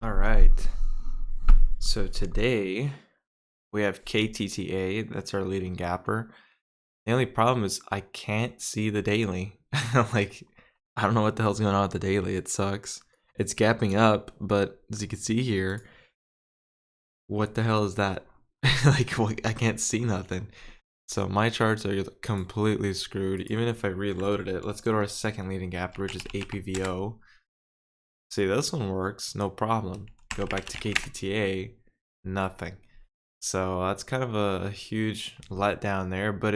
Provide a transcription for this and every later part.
All right. So today we have KTTA. That's our leading gapper. The only problem is I can't see the daily. Like, I don't know what the hell's going on with the daily. It sucks. It's gapping up, but as you can see here, what the hell is that? Like, I can't see nothing. So my charts are completely screwed. Even if I reloaded it, let's go to our second leading gapper, which is APVO. See, this one works, no problem. Go back to KTTA, nothing. So that's kind of a huge letdown there, but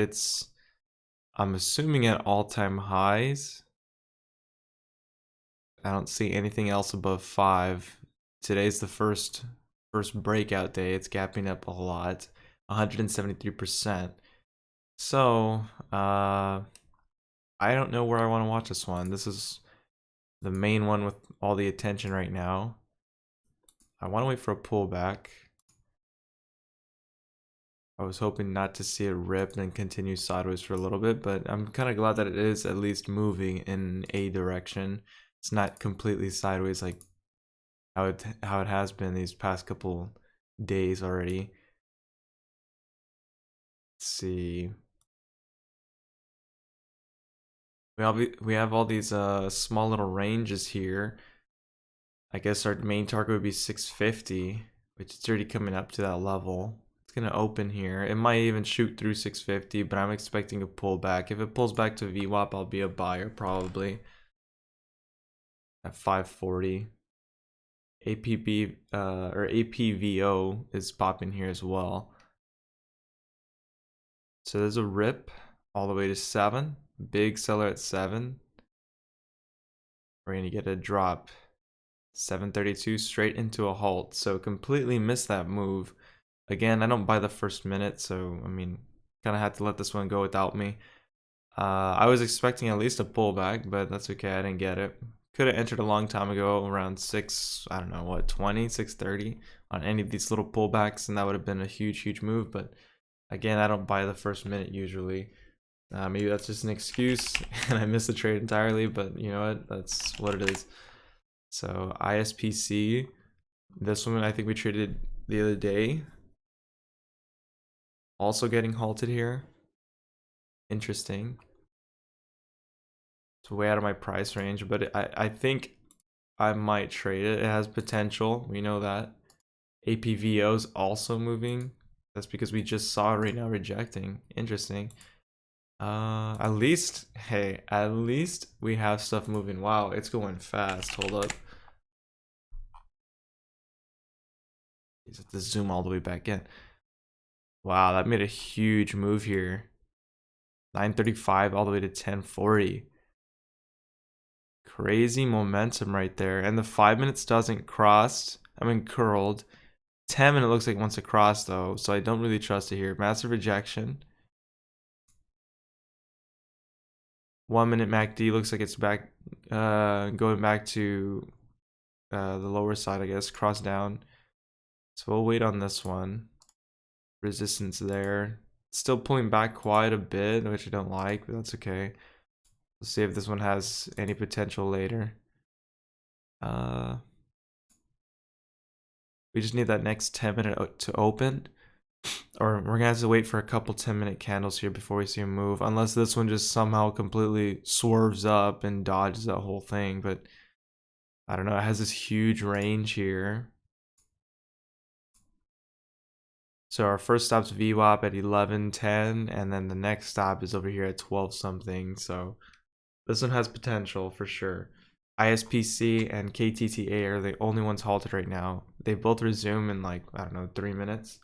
I'm assuming at all-time highs. I don't see anything else above 5. Today's the first breakout day. It's gapping up a lot, 173%. So, I don't know where I want to watch this one. This is the main one with all the attention right now. I want to wait for a pullback. I was hoping not to see it rip and continue sideways for a little bit, but I'm kind of glad that it is at least moving in a direction. It's not completely sideways like how it has been these past couple days already. Let's see. We have all these small little ranges here. I guess our main target would be 650, which is already coming up to that level. It's gonna open here. It might even shoot through 650, but I'm expecting a pullback. If it pulls back to VWAP, I'll be a buyer probably at 540. APB or APVO is popping here as well. So there's a rip all the way to 7. Big seller at 7. We're gonna get a drop. 732 straight into a halt. So completely missed that move. Again, I don't buy the first minute, so I mean, kind of had to let this one go without me. I was expecting at least a pullback, but that's okay. I didn't get it. Could have entered a long time ago, around 6, I don't know what, 20, 630 on any of these little pullbacks, and that would have been a huge move. But again, I don't buy the first minute usually. Maybe that's just an excuse, and I missed the trade entirely. But you know what? That's what it is. So ISPC, this one I think we traded the other day. Also getting halted here. Interesting. It's way out of my price range, but I think I might trade it. It has potential. We know that. APVO is also moving. That's because we just saw it right now rejecting. Interesting. At least, hey, at least we have stuff moving. Wow, it's going fast. Hold up. Just have to zoom all the way back in. Wow, that made a huge move here. 935 all the way to 1040. Crazy momentum right there. And the 5 minutes doesn't cross. I mean, curled. 10 minute looks like it wants to cross though, so I don't really trust it here. Massive rejection. 1 minute MACD looks like it's back, going back to the lower side, I guess. Cross down. So we'll wait on this one. Resistance there. Still pulling back quite a bit, which I don't like, but that's okay. We'll see if this one has any potential later. We just need that next 10 minute to open. Or we're gonna have to wait for a couple 10-minute candles here before we see a move. Unless this one just somehow completely swerves up and dodges that whole thing. But I don't know. It has this huge range here. So our first stop's VWAP at 11:10, and then the next stop is over here at 12 something. So this one has potential for sure. ISPC and KTTA are the only ones halted right now. They both resume in like, I don't know, 3 minutes.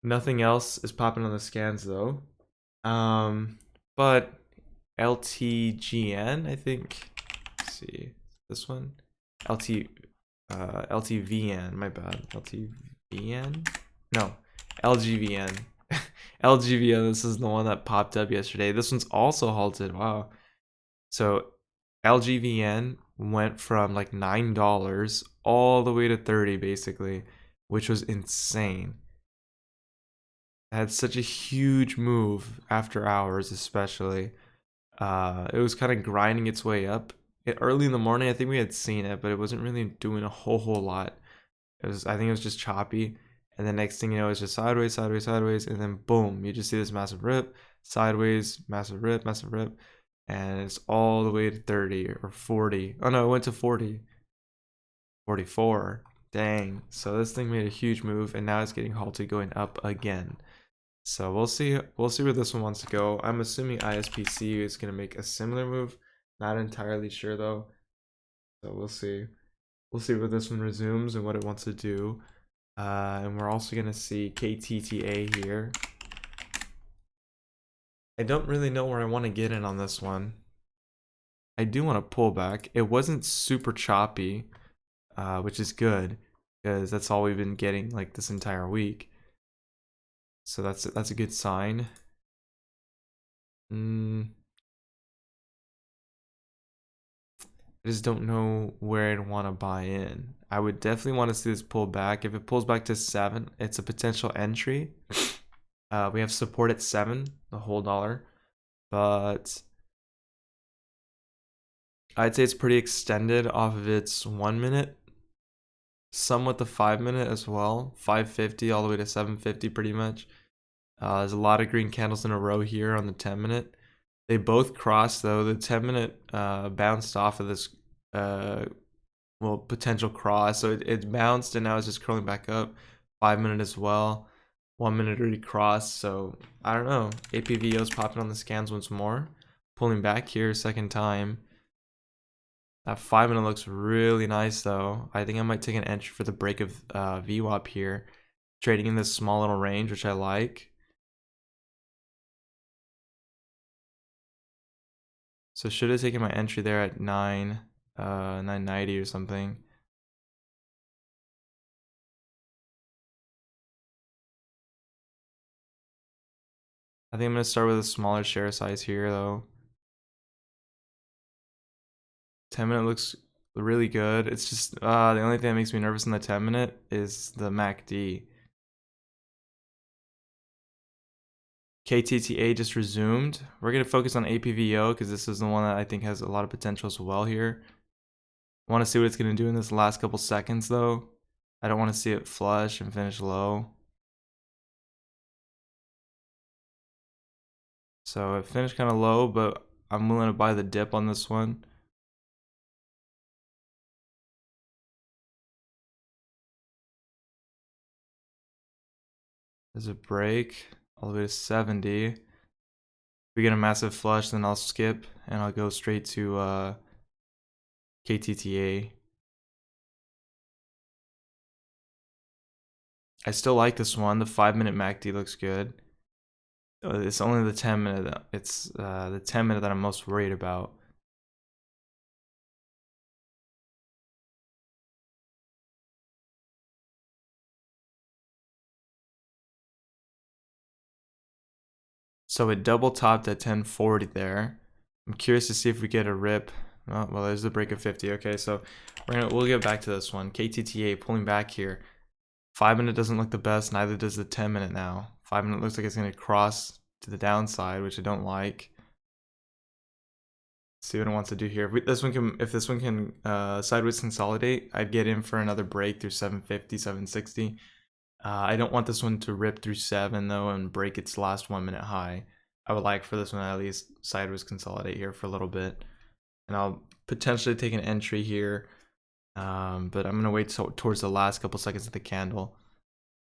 Nothing else is popping on the scans though. But LTGN, I think. Let's see. This one? LTVN, my bad. LTVN? No, LGVN. LGVN, this is the one that popped up yesterday. This one's also halted. Wow. So LGVN went from like $9 all the way to 30 basically, which was insane. It had such a huge move after hours, especially. It was kind of grinding its way up. early in the morning, I think we had seen it, but it wasn't really doing a whole lot. I think it was just choppy. And the next thing you know, it's just sideways, sideways, sideways, and then boom, you just see this massive rip, sideways, massive rip, and it's all the way to 30 or 40. Oh no, it went to 40, 44. Dang. So this thing made a huge move, and now it's getting halted going up again. So we'll see where this one wants to go. I'm assuming ISPC is going to make a similar move. Not entirely sure though. So we'll see. We'll see where this one resumes and what it wants to do. And we're also going to see KTTA here. I don't really know where I want to get in on this one. I do want to pull back. It wasn't super choppy, which is good because that's all we've been getting like this entire week. So that's a good sign. I just don't know where I'd want to buy in. I would definitely want to see this pull back. If it pulls back to 7, it's a potential entry. We have support at 7, the whole dollar, but I'd say it's pretty extended off of its 1 minute, somewhat the 5 minute as well, 550 all the way to 750 pretty much. There's a lot of green candles in a row here on the 10 minute. They both crossed though. The 10 minute bounced off of this potential cross, so it bounced and now it's just curling back up. 5 minute as well. 1 minute already crossed, so I don't know. APVO's popping on the scans once more, pulling back here second time. That 5 minute looks really nice though. I think I might take an entry for the break of VWAP here, trading in this small little range, which I like. So should have taken my entry there at 990 or something. I think I'm gonna start with a smaller share size here though. 10 minute looks really good. It's just the only thing that makes me nervous in the 10 minute is the MACD. KTTA just resumed. We're gonna focus on APVO because this is the one that I think has a lot of potential as well here. I want to see what it's gonna do in this last couple seconds though. I don't want to see it flush and finish low. So it finished kind of low, but I'm willing to buy the dip on this one. There's a break all the way to 70. If we get a massive flush, then I'll skip and I'll go straight to KTTA. I still like this one. The 5 minute MACD looks good. It's only the 10 minute. It's the 10 minute that I'm most worried about. So it double topped at 1040 there. I'm curious to see if we get a rip. Oh, well, there's the break of 50. Okay, so we'll get back to this one. KTTA pulling back here. 5 minute doesn't look the best. Neither does the 10 minute now. 5 minute looks like it's going to cross to the downside, which I don't like. Let's see what it wants to do here. If this one can sideways consolidate, I'd get in for another break through 750, 760. I don't want this one to rip through 7 though and break its last 1 minute high. I would like for this one to at least sideways consolidate here for a little bit. And I'll potentially take an entry here. But I'm going to wait towards the last couple seconds of the candle.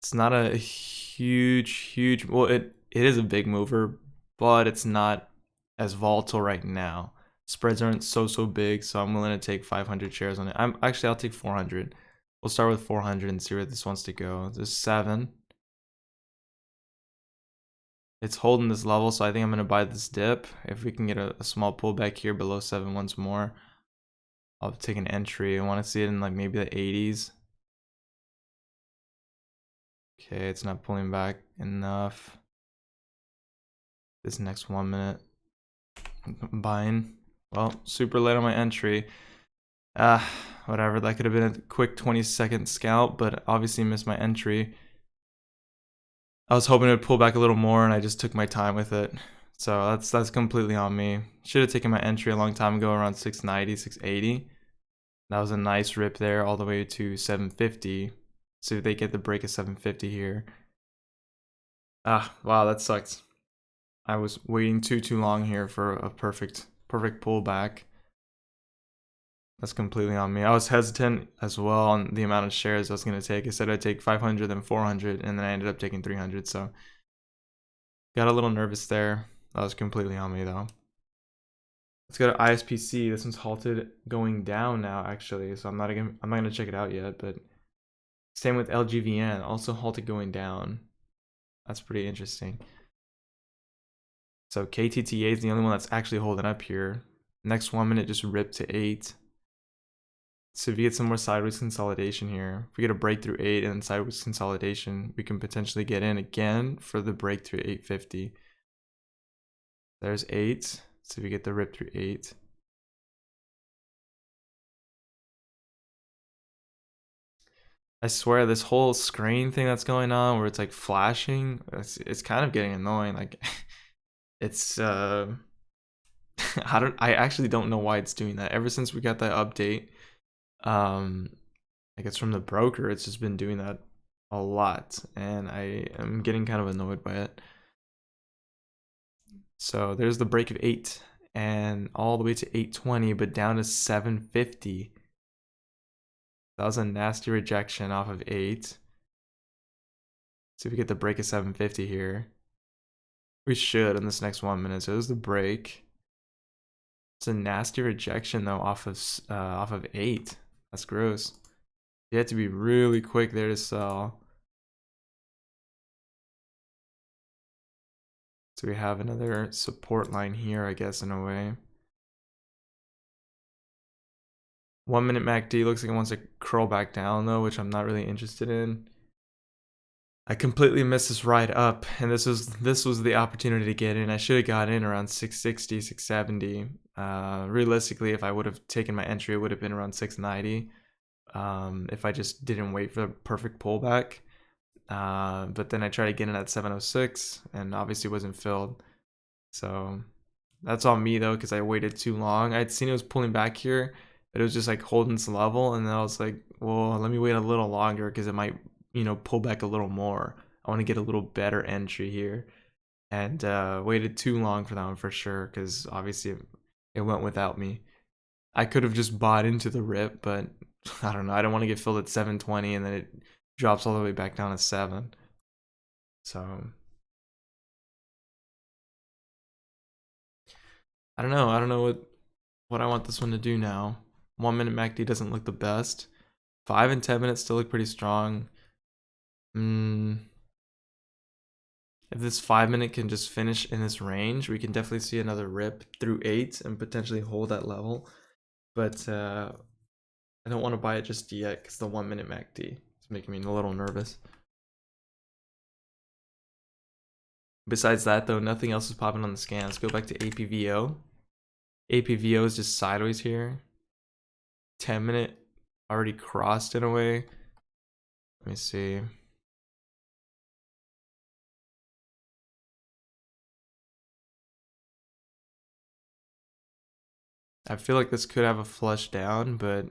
It's not a huge, well, it is a big mover, but it's not as volatile right now. Spreads aren't so big, so I'm willing to take 500 shares on it. I'll take 400. We'll start with 400 and see where this wants to go. There's 7. It's holding this level, so I think I'm going to buy this dip. If we can get a small pullback here below 7 once more, I'll take an entry. I want to see it in like maybe the 80s. Okay, it's not pulling back enough. This next 1 minute, I'm buying. Well, super late on my entry. Whatever, that could have been a quick 20-second scalp, but obviously missed my entry. I was hoping it would pull back a little more, and I just took my time with it. So that's completely on me. Should have taken my entry a long time ago around 690, 680. That was a nice rip there all the way to 750. See if they get the break of 750 here. Ah, wow, that sucks. I was waiting too long here for a perfect pullback. That's completely on me. I was hesitant as well on the amount of shares I was going to take. I said I'd take 500 then 400, and then I ended up taking 300. So got a little nervous there. That was completely on me though. Let's go to ISPC. This one's halted going down now actually, so I'm not gonna check it out yet. But same with LGVN, also halted going down. That's pretty interesting. So KTTA is the only one that's actually holding up here. Next 1 minute just ripped to 8. So if we get some more sideways consolidation here, if we get a breakthrough 8 and then sideways consolidation, we can potentially get in again for the breakthrough 850. There's 8. So if we get the rip through 8. I swear this whole screen thing that's going on where it's like flashing, it's kind of getting annoying. Like it's I actually don't know why it's doing that. Ever since we got that update, I guess from the broker, it's just been doing that a lot, and I am getting kind of annoyed by it. So there's the break of 8 and all the way to 820, but down to 750. That was a nasty rejection off of 8. See if we get the break of 750 here. We should in this next 1 minute. So there's the break. It's a nasty rejection though off of 8. That's gross. You have to be really quick there to sell. So we have another support line here, I guess, in a way. 1 minute MACD looks like it wants to curl back down though, which I'm not really interested in. I completely missed this ride up, and this was the opportunity to get in. I should have got in around 660, 670. Realistically, if I would have taken my entry, it would have been around 690. If I just didn't wait for the perfect pullback. But then I tried to get in at 706, and obviously wasn't filled. So that's on me though, because I waited too long. I'd seen it was pulling back here, but it was just like holding this level, and then I was like, well, let me wait a little longer because it might, pull back a little more. I want to get a little better entry here, and waited too long for that one for sure, because obviously it went without me. I could have just bought into the rip, but I don't know. I don't want to get filled at 720 and then it drops all the way back down to 7. So I don't know. I don't know what I want this one to do now. 1 minute MACD doesn't look the best. 5 and 10 minutes still look pretty strong. If this 5 minute can just finish in this range, we can definitely see another rip through 8 and potentially hold that level. But I don't want to buy it just yet because the 1 minute MACD is making me a little nervous. Besides that though, nothing else is popping on the scan. Let's go back to APVO. APVO is just sideways here. 10 minute already crossed in a way. Let me see. I feel like this could have a flush down, but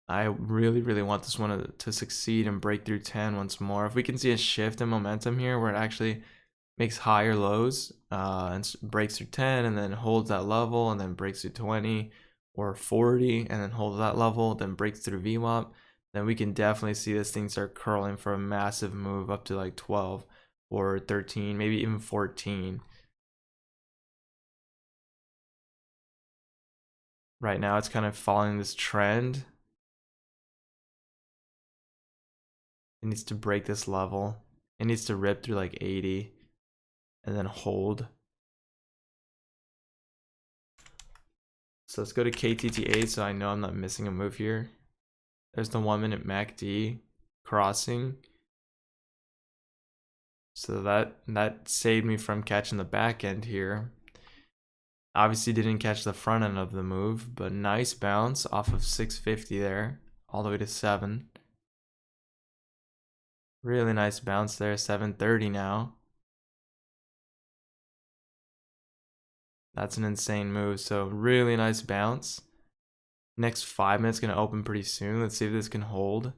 I really want this one to succeed and break through 10 once more. If we can see a shift in momentum here where it actually makes higher lows and breaks through 10 and then holds that level and then breaks through 20 or 40 and then holds that level, then breaks through VWAP, then we can definitely see this thing start curling for a massive move up to like 12 or 13, maybe even 14. Right now it's kind of following this trend. It needs to break this level. It needs to rip through like 80 and then hold. So let's go to KTTA so I know I'm not missing a move here. There's the 1 minute MACD crossing. So that saved me from catching the back end here. Obviously didn't catch the front end of the move, but nice bounce off of 650 there, all the way to 7. Really nice bounce there, 730 now. That's an insane move, so really nice bounce. Next 5 minutes gonna open pretty soon. Let's see if this can hold.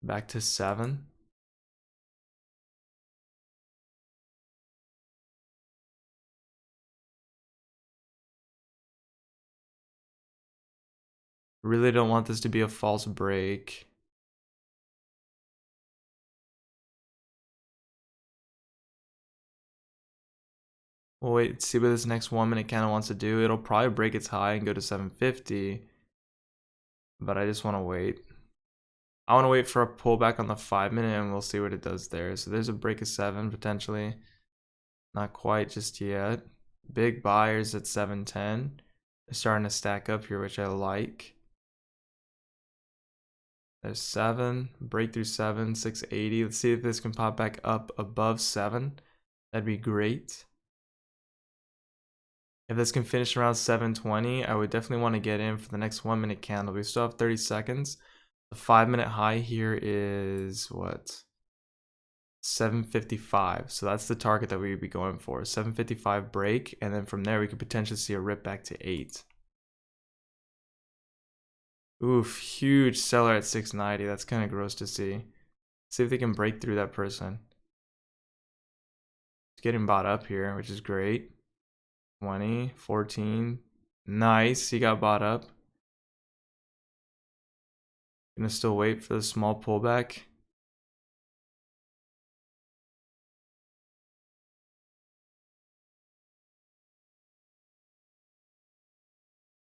Back to 7. Really don't want this to be a false break. We'll wait, see what this next 1 minute candle wants to do. It'll probably break its high and go to 750. But I just want to wait. I want to wait for a pullback on the 5 minute and we'll see what it does there. So there's a break of 7 potentially. Not quite just yet. Big buyers at 710. They're starting to stack up here, which I like. There's 7, breakthrough 7, 680. Let's see if this can pop back up above 7. That'd be great. If this can finish around 720, I would definitely want to get in for the next 1 minute candle. We still have 30 seconds. The 5 minute high here is what? 755. So that's the target that we would be going for. 755 break, and then from there we could potentially see a rip back to 8. Oof, huge seller at 690. That's kind of gross to see. See if they can break through that person. It's getting bought up here, which is great. 20, 14. Nice, he got bought up. Gonna still wait for the small pullback.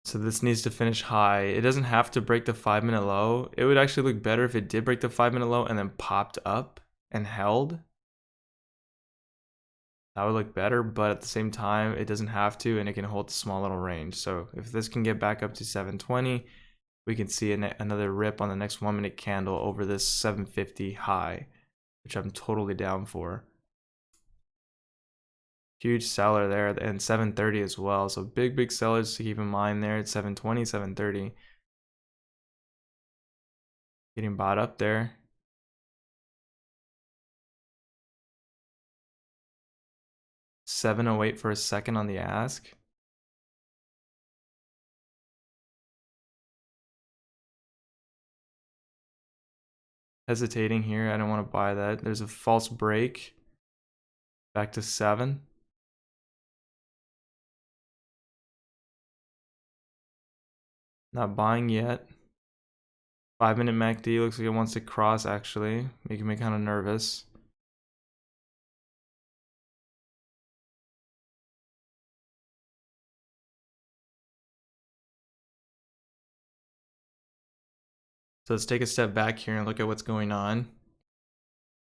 So this needs to finish high. It doesn't have to break the 5 minute low. It would actually look better if it did break the 5 minute low and then popped up and held. That would look better, but at the same time, it doesn't have to, and it can hold a small little range. So if this can get back up to 720, we can see another rip on the next 1 minute candle over this 750 high, which I'm totally down for. Huge seller there, and 730 as well. So big sellers to keep in mind there at 720, 730. Getting bought up there. $7.08 for a second on the ask. Hesitating here. I don't want to buy that. There's a false break. Back to 7. Not buying yet. 5 minute MACD looks like it wants to cross actually, making me kind of nervous. So let's take a step back here and look at what's going on.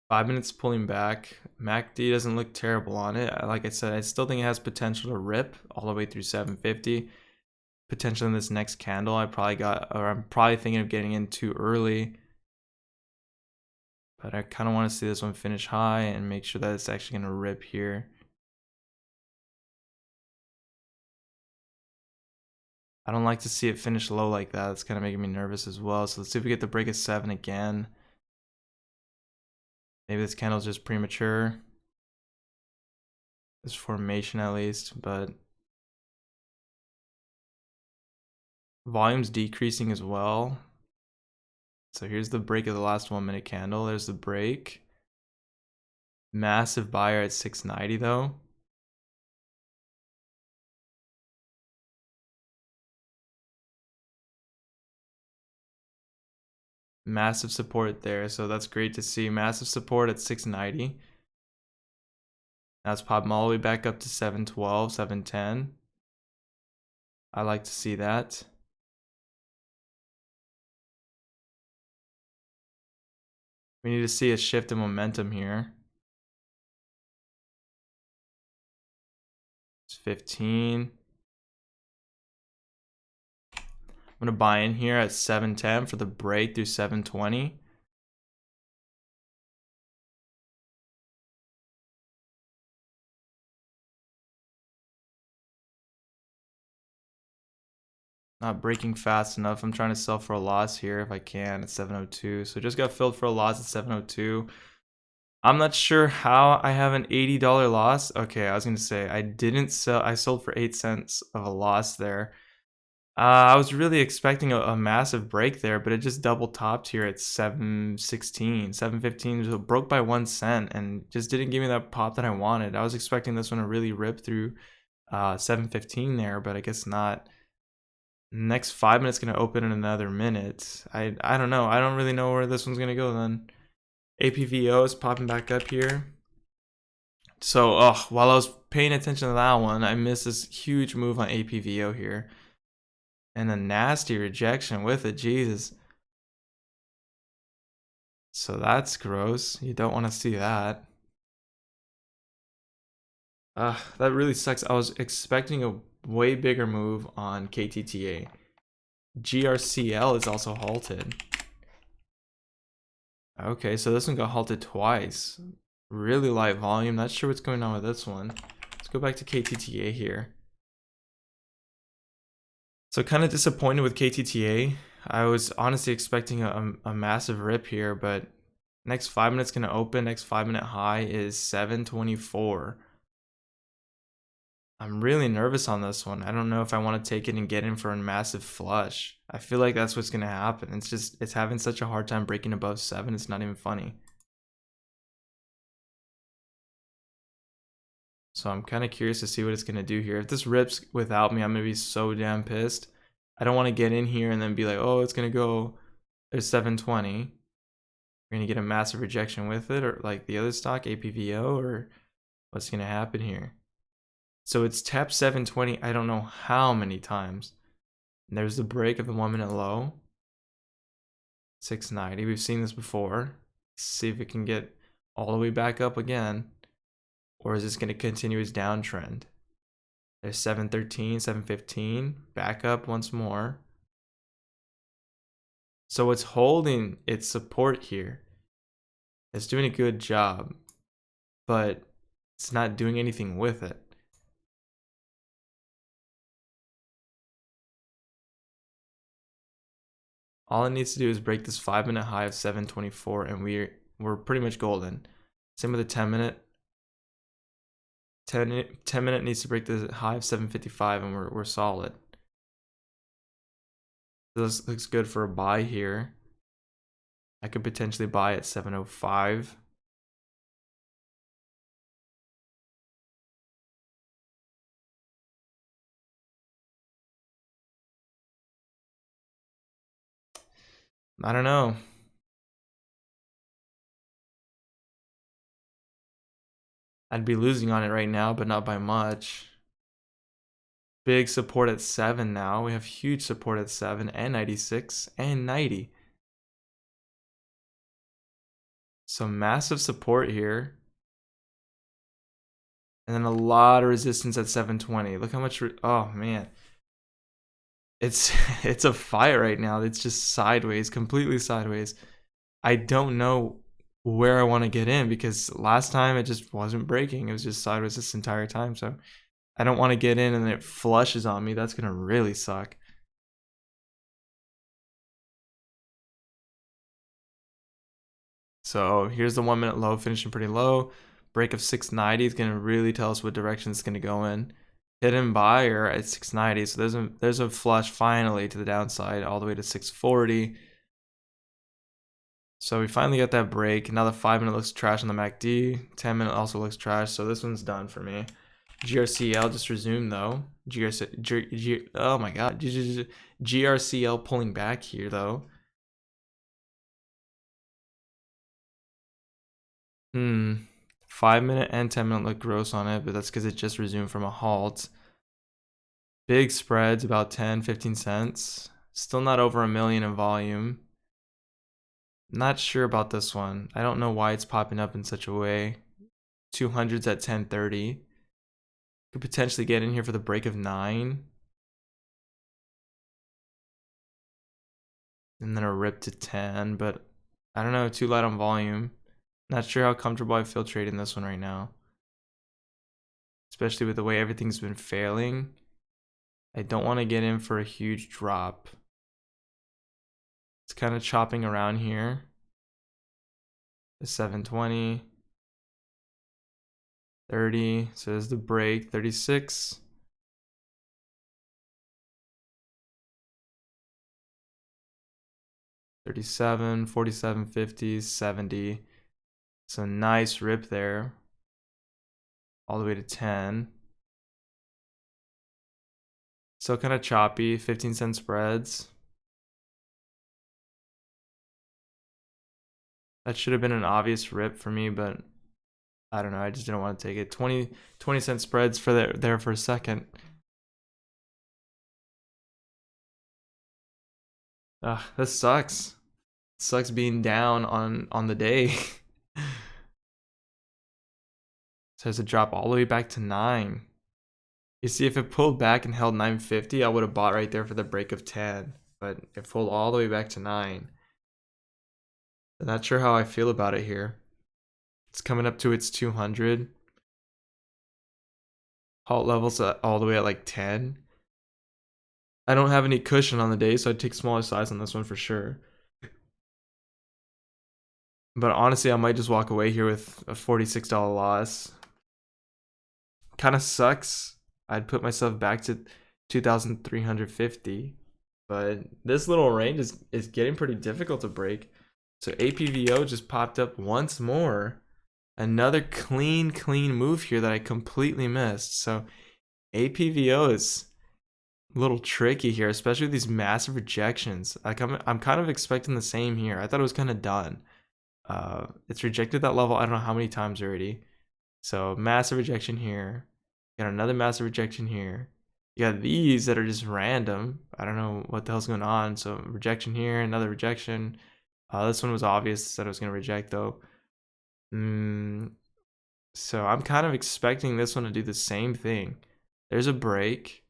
5 minutes pulling back. MACD doesn't look terrible on it. Like I said, I still think it has potential to rip all the way through 750. Potentially in this next candle, I'm probably thinking of getting in too early. But I kind of want to see this one finish high and make sure that it's actually going to rip here. I don't like to see it finish low like that. It's kind of making me nervous as well. So let's see if we get the break of 7 again. Maybe this candle's just premature. This formation at least, but volume's decreasing as well. So here's the break of the last 1 minute candle. There's the break. Massive buyer at 690 though. Massive support there, so that's great to see. Massive support at 690. Now it's popping all the way back up to 712, 710. I like to see that. We need to see a shift in momentum here. It's 15. I'm gonna buy in here at 710 for the break through 720. not breaking fast enough. I'm trying to sell for a loss here if I can at 702. So just got filled for a loss at 702. I'm not sure how I have an $80 loss. Okay, I was gonna say I didn't sell. I sold for 8 cents of a loss there. I was really expecting a massive break there, but it just double topped here at 716, 715. So it broke by 1 cent and just didn't give me that pop that I wanted. I was expecting this one to really rip through 715 there, but I guess not. Next 5 minutes gonna open in another minute. I don't know. I don't really know where this one's gonna go then. APVO is popping back up here. So, while I was paying attention to that one, I missed this huge move on APVO here. And a nasty rejection with it, Jesus. So that's gross. You don't want to see that. That really sucks. I was expecting a way bigger move on KTTA. GRCL is also halted. Okay, so this one got halted twice. Really light volume. Not sure what's going on with this one. Let's go back to KTTA here. So kind of disappointed with KTTA. I was honestly expecting a massive rip here, but next 5 minutes gonna open. Next 5-minute high is 724. I'm really nervous on this one. I don't know if I want to take it and get in for a massive flush. I feel like that's what's gonna happen. It's having such a hard time breaking above 7. It's not even funny. So I'm kind of curious to see what it's gonna do here. If this rips without me, I'm gonna be so damn pissed. I don't want to get in here and then be like, oh, it's gonna go. There's 720. We're gonna get a massive rejection with it, or like the other stock, APVO, or what's gonna happen here? So it's tapped 720. I don't know how many times. And there's the break of the 1-minute low. 690. We've seen this before. Let's see if it can get all the way back up again, or is this gonna continue its downtrend? There's 713, 715, back up once more. So it's holding its support here. It's doing a good job, but it's not doing anything with it. All it needs to do is break this 5-minute high of 724 and we're pretty much golden. Same with the 10-minute. 10 minute needs to break the high of 755 and we're solid. This looks good for a buy here. I could potentially buy at 705. I don't know. I'd be losing on it right now, but not by much. Big support at 7 now. We have huge support at 7 and 96 and 90. So massive support here. And then a lot of resistance at 720. Look how much, oh man. It's it's a fight right now. It's just sideways, completely sideways. I don't know where I want to get in because last time it just wasn't breaking. It was just sideways this entire time. So I don't want to get in and then it flushes on me. That's going to really suck. So here's the 1-minute low, finishing pretty low. Break of 690 is going to really tell us what direction it's going to go in. Hidden buyer at 690. So there's a flush finally to the downside all the way to 640. So we finally got that break. Now the 5-minute looks trash on the MACD. 10-minute also looks trash. So this one's done for me. GRCL just resumed though. Oh my god. GRCL pulling back here though. 5-minute and 10-minute look gross on it, but that's because it just resumed from a halt. Big spreads, about 10-15 cents. Still not over 1 million in volume. Not sure about this one. I don't know why it's popping up in such a way. 200s at 1030. Could potentially get in here for the break of 9. And then a rip to 10, but I don't know, too light on volume. Not sure how comfortable I feel trading this one right now. Especially with the way everything's been failing. I don't want to get in for a huge drop. It's kind of chopping around here. The 720, 30, so there's the break, 36. $37, $47.50, 70. So nice rip there. All the way to 10. Still kind of choppy, 15-cent spreads. That should have been an obvious rip for me, but I don't know. I just didn't want to take it. 20-cent spreads for there for a second. This sucks. It sucks being down on the day. So there's a drop all the way back to 9. You see, if it pulled back and held 950, I would have bought right there for the break of 10. But it pulled all the way back to 9. I'm not sure how I feel about it here. It's coming up to its 200. Halt levels all the way at like 10. I don't have any cushion on the day, so I'd take smaller size on this one for sure. But honestly, I might just walk away here with a $46 loss. Kind of sucks. I'd put myself back to 2,350. But this little range is getting pretty difficult to break. So APVO just popped up once more. Another clean move here that I completely missed. So APVO is a little tricky here, especially with these massive rejections. I'm kind of expecting the same here. I thought it was kind of done. It's rejected that level I don't know how many times already. So massive rejection here. You got another massive rejection here. You got these that are just random. I don't know what the hell's going on. So rejection here, another rejection. This one was obvious that I was going to reject though. So I'm kind of expecting this one to do the same thing. There's a break.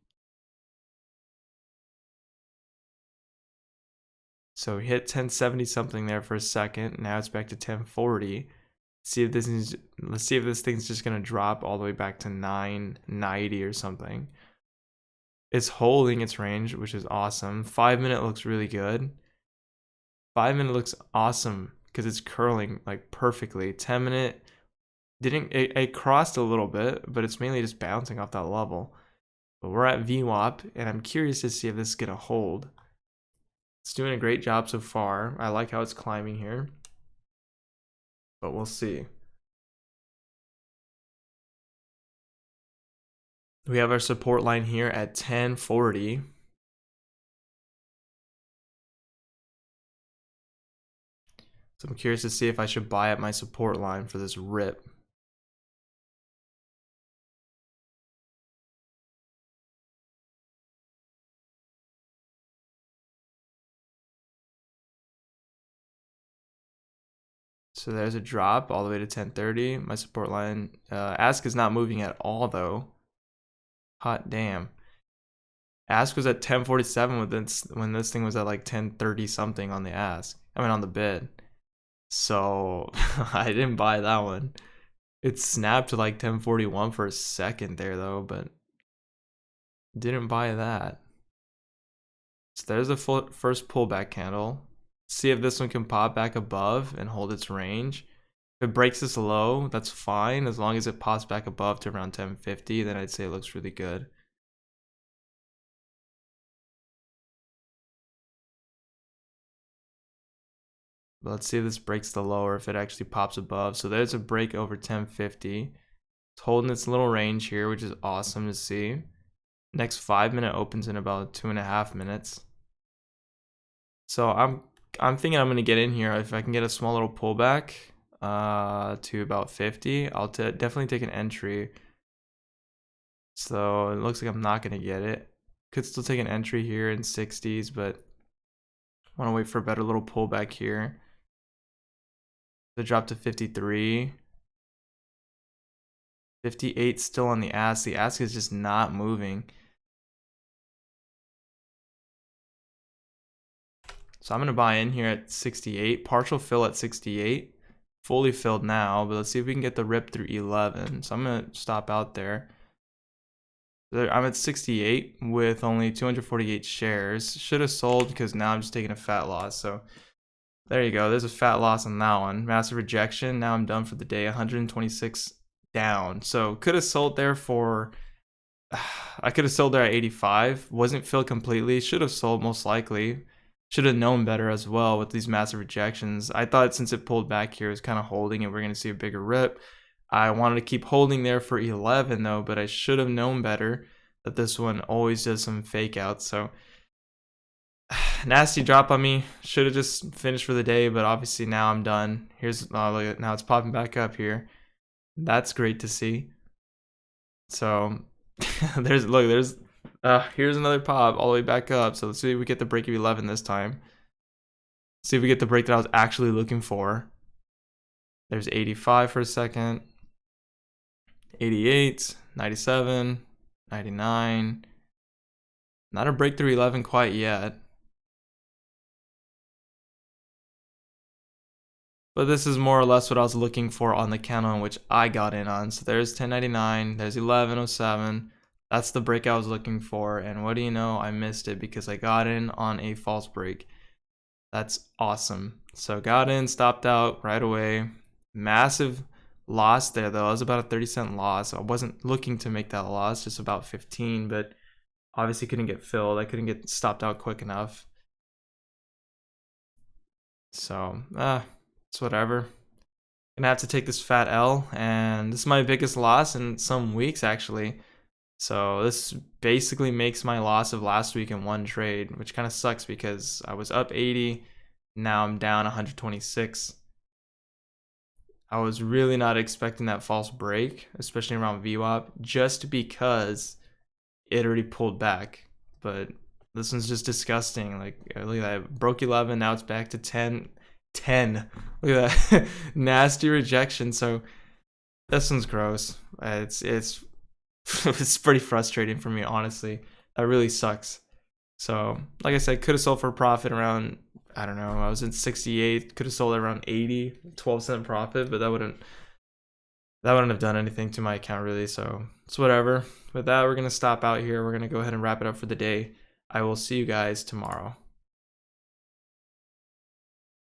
So we hit 1070 something there for a second. Now it's back to 1040. Let's see if this thing's just gonna drop all the way back to 990 or something. It's holding its range, which is awesome. 5 minute looks really good. 5 minute looks awesome because it's curling like perfectly. 10 minute it crossed a little bit, but it's mainly just bouncing off that level. But we're at VWAP, and I'm curious to see if this is gonna hold. It's doing a great job so far. I like how it's climbing here, but we'll see. We have our support line here at 1040. So I'm curious to see if I should buy at my support line for this rip. So there's a drop all the way to 1030. My support line, ask is not moving at all though. Hot damn. Ask was at 1047 when this thing was at like 1030 something on the ask. I mean on the bid. So I didn't buy that one. It snapped to like 1041 for a second there though, but didn't buy that. So there's a first pullback candle. See if this one can pop back above and hold its range. If it breaks this low, that's fine. As long as it pops back above to around 1050, then I'd say it looks really good. But let's see if this breaks the low or if it actually pops above. So there's a break over 1050. It's holding its little range here, which is awesome to see. Next 5 minute opens in about 2.5 minutes. So I'm thinking I'm gonna get in here. If I can get a small little pullback to about 50, I'll definitely take an entry. So it looks like I'm not gonna get it. Could still take an entry here in 60s, but want to wait for a better little pullback here. The drop to 53. 58 still on the ask. The ask is just not moving. So I'm going to buy in here at 68. Partial fill at 68. Fully filled now, but let's see if we can get the rip through 11. So I'm going to stop out there. I'm at 68 with only 248 shares. Should have sold because now I'm just taking a fat loss. So there you go. There's a fat loss on that one. Massive rejection. Now I'm done for the day. 126 down. So could have sold there for, I could have sold there at 85. Wasn't filled completely. Should have sold most likely. Should have known better as well with these massive rejections. I thought since it pulled back here, it was kind of holding and we're going to see a bigger rip. I wanted to keep holding there for 11 though, but I should have known better that this one always does some fake outs. So nasty drop on me. Should have just finished for the day, but obviously now I'm done. Here's look at, now it's popping back up here. That's great to see. So here's another pop all the way back up. So let's see if we get the break of 11 this time. See if we get the break that I was actually looking for. There's 85 for a second. 88, 97, 99. Not a breakthrough 11 quite yet. But this is more or less what I was looking for on the candle in which I got in on. So there's 1099, there's 1107. That's the break I was looking for. And what do you know? I missed it because I got in on a false break. That's awesome. So got in, stopped out right away. Massive loss there though. It was about a 30-cent loss. I wasn't looking to make that loss, just about 15, but obviously couldn't get filled. I couldn't get stopped out quick enough. So it's whatever. Gonna have to take this fat L, and this is my biggest loss in some weeks actually. So this basically makes my loss of last week in one trade, which kind of sucks because I was up 80, now I'm down 126. I was really not expecting that false break, especially around VWAP, just because it already pulled back. But this one's just disgusting. Like, look at that. Broke 11, now it's back to 10. Look at that. Nasty rejection. So this one's gross. It's it's pretty frustrating for me, honestly. That really sucks. So, like I said, could have sold for a profit around, I don't know, I was in 68, could have sold around 80, 12-cent profit, but that wouldn't have done anything to my account really, so it's whatever. With that, we're going to stop out here. We're going to go ahead and wrap it up for the day. I will see you guys tomorrow.